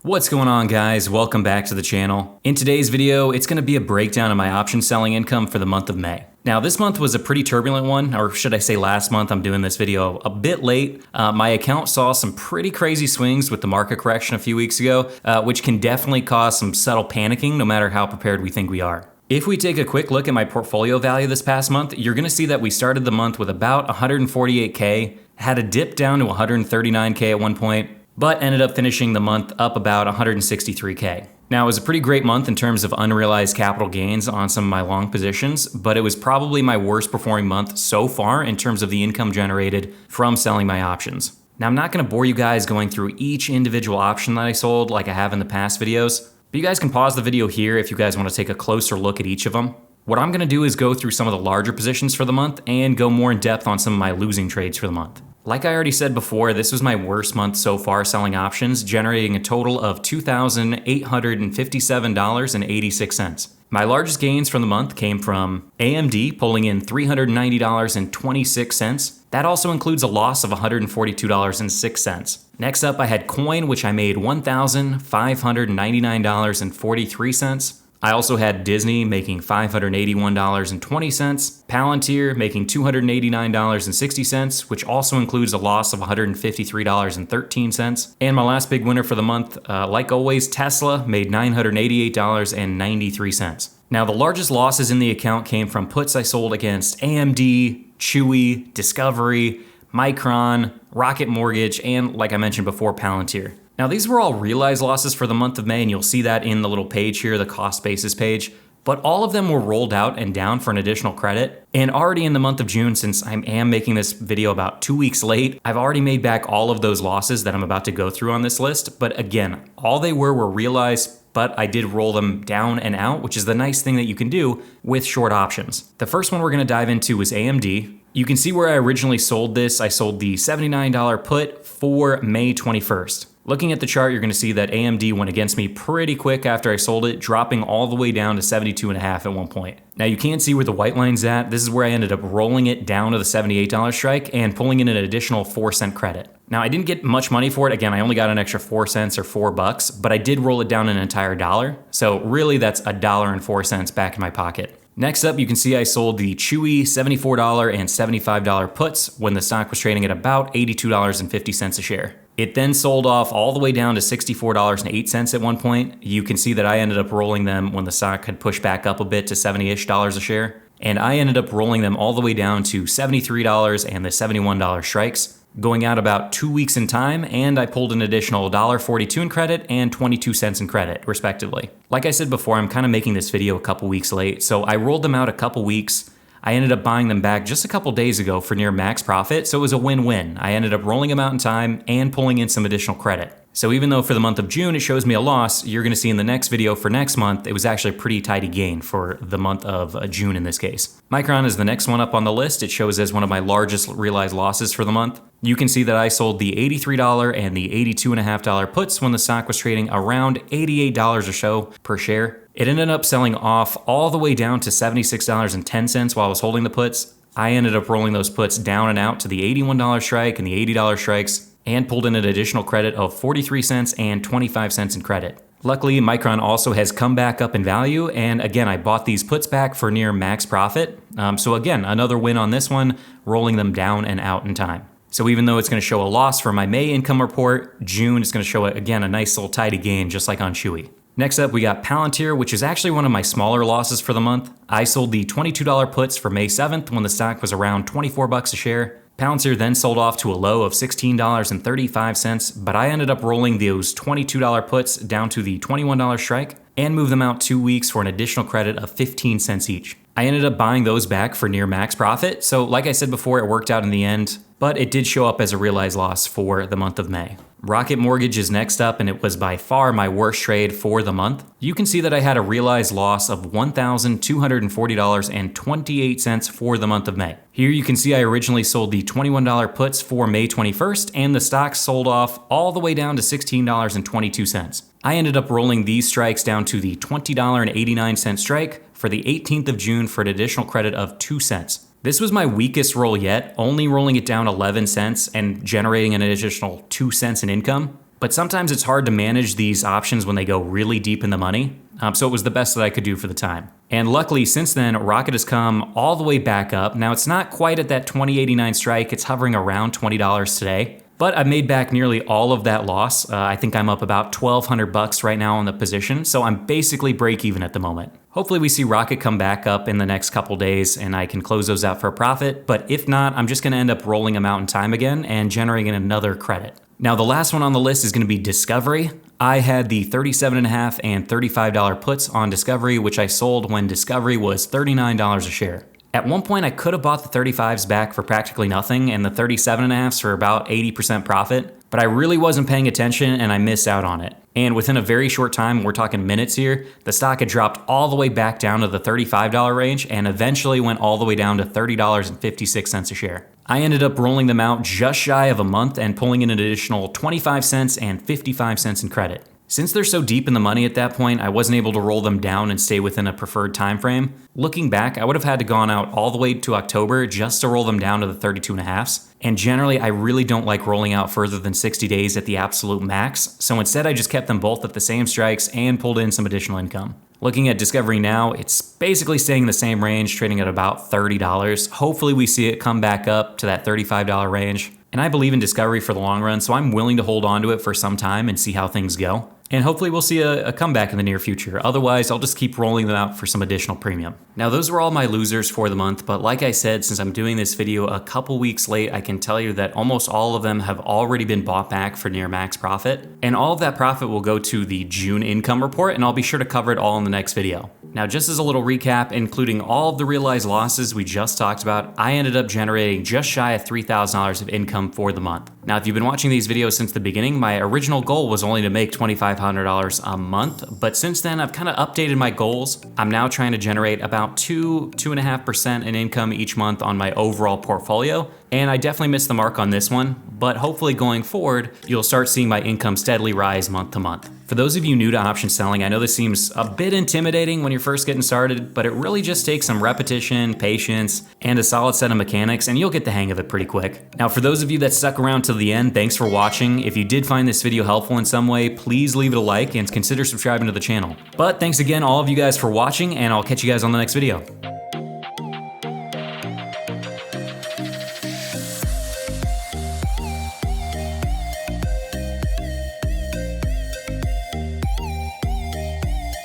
What's going on, guys? Welcome back to the channel. In today's video, it's going to be a breakdown of my option selling income for the month of May. Now, this month was a pretty turbulent one, or should I say last month. I'm doing this video a bit late. My account saw some pretty crazy swings with the market correction a few weeks ago, which can definitely cause some subtle panicking no matter how prepared we think we are. If we take a quick look at my portfolio value this past month, you're going to see that we started the month with about 148K, had a dip down to 139K at one point, but ended up finishing the month up about 163K. Now, it was a pretty great month in terms of unrealized capital gains on some of my long positions, but it was probably my worst performing month so far in terms of the income generated from selling my options. Now, I'm not going to bore you guys going through each individual option that I sold like I have in the past videos, but you guys can pause the video here if you guys want to take a closer look at each of them. What I'm going to do is go through some of the larger positions for the month and go more in depth on some of my losing trades for the month. Like I already said before, this was my worst month so far selling options, generating a total of $2,857.86. My largest gains from the month came from AMD pulling in $390.26. That also includes a loss of $142.06. Next up, I had Coin, which I made $1,599.43. I also had Disney making $581.20, Palantir making $289.60, which also includes a loss of $153.13. And my last big winner for the month, like always, Tesla made $988.93. Now, the largest losses in the account came from puts I sold against AMD, Chewy, Discovery, Micron, Rocket Mortgage, and like I mentioned before, Palantir. Now, these were all realized losses for the month of May, and you'll see that in the little page here, the cost basis page. But all of them were rolled out and down for an additional credit. And already in the month of June, since I am making this video about 2 weeks late, I've already made back all of those losses that I'm about to go through on this list. But again, all they were realized, but I did roll them down and out, which is the nice thing that you can do with short options. The first one we're going to dive into is AMD. You can see where I originally sold this. I sold the $79 put for May 21st. Looking at the chart, you're going to see that AMD went against me pretty quick after I sold it, dropping all the way down to 72.5 at one point. Now, you can't see where the white line's at. This is where I ended up rolling it down to the $78 strike and pulling in an additional 4-cent credit. Now, I didn't get much money for it. Again, I only got an extra 4 cents or $4, but I did roll it down an entire dollar. So really, that's $1.04 back in my pocket. Next up, you can see I sold the Chewy $74 and $75 puts when the stock was trading at about $82.50 a share. It then sold off all the way down to $64.08 at one point. You can see that I ended up rolling them when the stock had pushed back up a bit to $70-ish a share. And I ended up rolling them all the way down to $73 and the $71 strikes, going out about 2 weeks in time, and I pulled an additional $1.42 in credit and 22 cents in credit, respectively. Like I said before, I'm kind of making this video a couple weeks late, so I rolled them out a couple weeks. I ended up buying them back just a couple days ago for near max profit, so it was a win-win. I ended up rolling them out in time and pulling in some additional credit. So even though for the month of June it shows me a loss, you're going to see in the next video for next month, it was actually a pretty tidy gain for the month of June in this case. Micron is the next one up on the list. It shows as one of my largest realized losses for the month. You can see that I sold the $83 and the $82.50 puts when the stock was trading around $88 or so per share. It ended up selling off all the way down to $76.10 while I was holding the puts. I ended up rolling those puts down and out to the $81 strike and the $80 strikes and pulled in an additional credit of 43 cents and 25 cents in credit. Luckily, Micron also has come back up in value, and again, I bought these puts back for near max profit. So again, another win on this one, rolling them down and out in time. So even though it's going to show a loss for my May income report, June is going to show, again, a nice little tidy gain, just like on Chewy. Next up, we got Palantir, which is actually one of my smaller losses for the month. I sold the $22 puts for May 7th when the stock was around $24 a share. Palantir then sold off to a low of $16.35, but I ended up rolling those $22 puts down to the $21 strike and moved them out 2 weeks for an additional credit of 15 cents each. I ended up buying those back for near max profit, so like I said before, it worked out in the end, but it did show up as a realized loss for the month of May. Rocket Mortgage is next up, and it was by far my worst trade for the month. You can see that I had a realized loss of $1,240.28 for the month of May. Here you can see I originally sold the $21 puts for May 21st, and the stock sold off all the way down to $16.22. I ended up rolling these strikes down to the $20.89 strike for the 18th of June for an additional credit of 2 cents. This was my weakest roll yet, only rolling it down 11 cents and generating an additional 2 cents in income. But sometimes it's hard to manage these options when they go really deep in the money. So it was the best that I could do for the time. And luckily, since then, Rocket has come all the way back up. Now, it's not quite at that $20.89 strike. It's hovering around $20 today. But I've made back nearly all of that loss. I think I'm up about $1,200 right now on the position, so I'm basically break even at the moment. Hopefully we see Rocket come back up in the next couple days and I can close those out for a profit, but if not, I'm just gonna end up rolling them out in time again and generating another credit. Now the last one on the list is gonna be Discovery. I had the $37.5 and $35 puts on Discovery, which I sold when Discovery was $39 a share. At one point, I could have bought the 35s back for practically nothing and the 37.5s for about 80% profit, but I really wasn't paying attention and I missed out on it. And within a very short time, we're talking minutes here, the stock had dropped all the way back down to the $35 range and eventually went all the way down to $30.56 a share. I ended up rolling them out just shy of a month and pulling in an additional 25 cents and 55 cents in credit. Since they're so deep in the money at that point, I wasn't able to roll them down and stay within a preferred time frame. Looking back, I would have had to gone out all the way to October just to roll them down to the 32.5s. And generally, I really don't like rolling out further than 60 days at the absolute max. So instead, I just kept them both at the same strikes and pulled in some additional income. Looking at Discovery now, it's basically staying in the same range, trading at about $30. Hopefully we see it come back up to that $35 range. And I believe in Discovery for the long run, so I'm willing to hold on to it for some time and see how things go. And hopefully we'll see a comeback in the near future. Otherwise, I'll just keep rolling them out for some additional premium. Now, those were all my losers for the month, but like I said, since I'm doing this video a couple weeks late, I can tell you that almost all of them have already been bought back for near max profit. And all of that profit will go to the June income report, and I'll be sure to cover it all in the next video. Now, just as a little recap, including all of the realized losses we just talked about, I ended up generating just shy of $3,000 of income for the month. Now, if you've been watching these videos since the beginning, my original goal was only to make $2,500 a month, but since then I've kind of updated my goals. I'm now trying to generate about 2.5% in income each month on my overall portfolio, and I definitely missed the mark on this one, but hopefully going forward, you'll start seeing my income steadily rise month to month. For those of you new to option selling, I know this seems a bit intimidating when you're first getting started, but it really just takes some repetition, patience, and a solid set of mechanics, and you'll get the hang of it pretty quick. Now, for those of you that stuck around till the end, thanks for watching. If you did find this video helpful in some way, please leave it a like and consider subscribing to the channel. But thanks again, all of you guys, for watching, and I'll catch you guys on the next video.